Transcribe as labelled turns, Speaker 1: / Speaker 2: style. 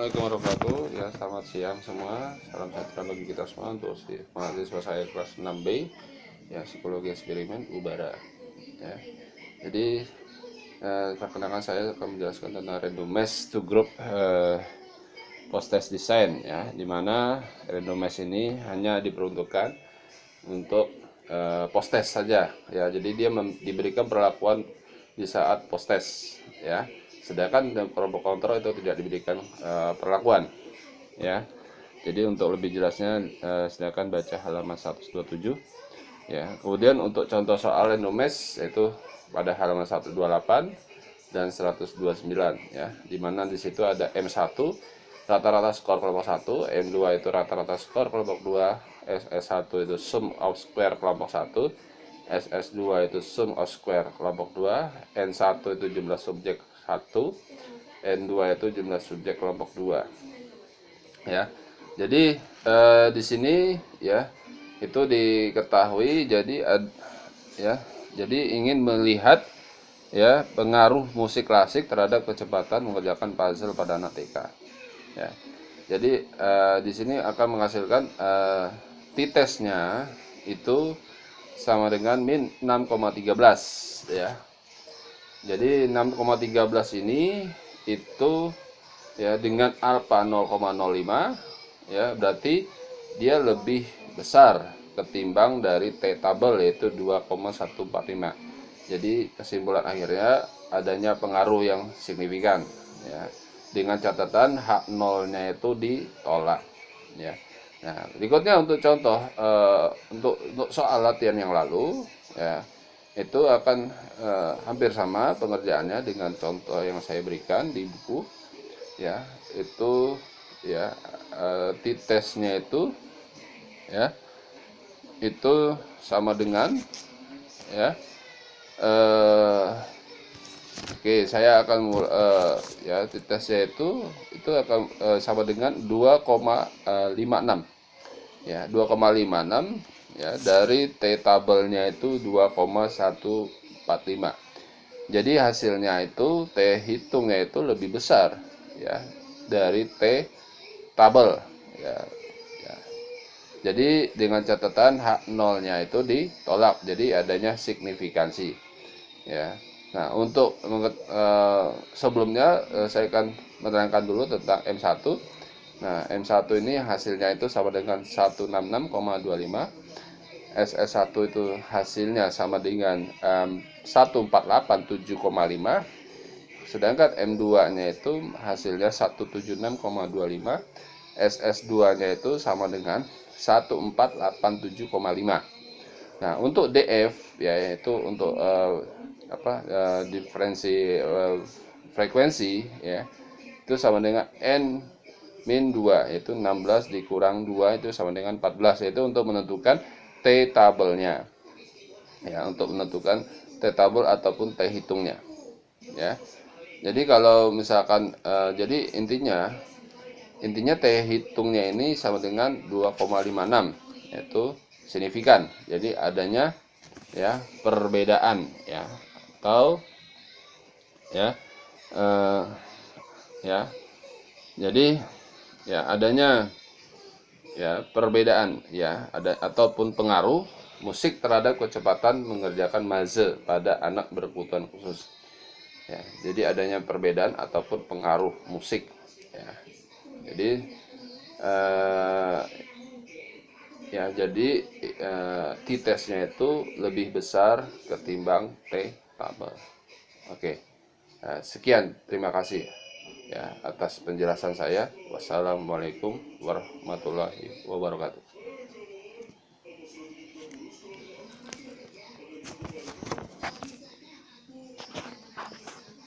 Speaker 1: Assalamualaikum warahmatullahi wabarakatuh. Ya, selamat siang semua. Salam sejahtera bagi kita semua untuk mahasiswa saya kelas 6B, ya, psikologi eksperimen Ubara. Ya. Jadi perkenalkan, saya akan menjelaskan tentang random mass to group post test design, ya, dimana random mass ini hanya diperuntukkan untuk post test saja, ya. Jadi dia diberikan perlakuan di saat post test, ya. Sedangkan kelompok kontrol itu tidak diberikan perlakuan, ya. Jadi untuk lebih jelasnya silakan baca halaman 127, ya. Kemudian untuk contoh soal random mass yaitu pada halaman 128 dan 129, ya, dimana di situ ada M1 rata-rata skor kelompok 1, M2 itu rata-rata skor kelompok 2, SS1 itu sum of square kelompok 1, SS2 itu sum of square kelompok 2, N1 itu jumlah subjek 1, N2 itu jumlah subjek kelompok 2, ya. Jadi di sini, ya, itu diketahui, jadi ya, jadi ingin melihat, ya, pengaruh musik klasik terhadap kecepatan mengerjakan puzzle pada anak TK, ya. Jadi di sini akan menghasilkan t-testnya itu sama dengan min 6,13, ya. Jadi 6,13 ini itu, ya, dengan alfa 0,05, ya, berarti dia lebih besar ketimbang dari T tabel yaitu 2,145. Jadi kesimpulan akhirnya adanya pengaruh yang signifikan, ya, dengan catatan H0-nya itu ditolak, ya. Nah, berikutnya untuk contoh untuk soal latihan yang lalu, ya, itu akan hampir sama pengerjaannya dengan contoh yang saya berikan di buku, ya. Itu, ya, t-testnya itu, ya, itu sama dengan, ya, oke, saya akan ya, t-testnya itu akan sama dengan 2,56, ya, 2,56, ya, dari T tabelnya itu 2,145. Jadi hasilnya itu T hitungnya itu lebih besar, ya, dari T tabel, ya, ya. Jadi dengan catatan H0-nya itu ditolak, jadi adanya signifikansi, ya. Nah, untuk sebelumnya saya akan menerangkan dulu tentang M1. Nah, M1 ini hasilnya itu sama dengan 166,25, SS1 itu hasilnya sama dengan 1487,5, sedangkan M2-nya itu hasilnya 176,25, SS2-nya itu sama dengan 1487,5. Nah, untuk DF, ya, yaitu untuk diferensi frekuensi, ya, itu sama dengan N min 2, yaitu 16 dikurang 2 itu sama dengan 14, yaitu untuk menentukan T tabelnya, ya, untuk menentukan T tabel ataupun T hitungnya, ya. Jadi kalau misalkan jadi intinya T hitungnya ini sama dengan 2,56, yaitu signifikan. Jadi adanya, ya, perbedaan, ya, atau, ya, ya, jadi, ya, adanya, ya, perbedaan, ya, ada ataupun pengaruh musik terhadap kecepatan mengerjakan maze pada anak berkebutuhan khusus, ya. Jadi adanya perbedaan ataupun pengaruh musik, ya. Jadi ya, jadi t-testnya itu lebih besar ketimbang T tabel. Oke. Sekian, terima kasih, ya, atas penjelasan saya. Wassalamualaikum warahmatullahi wabarakatuh.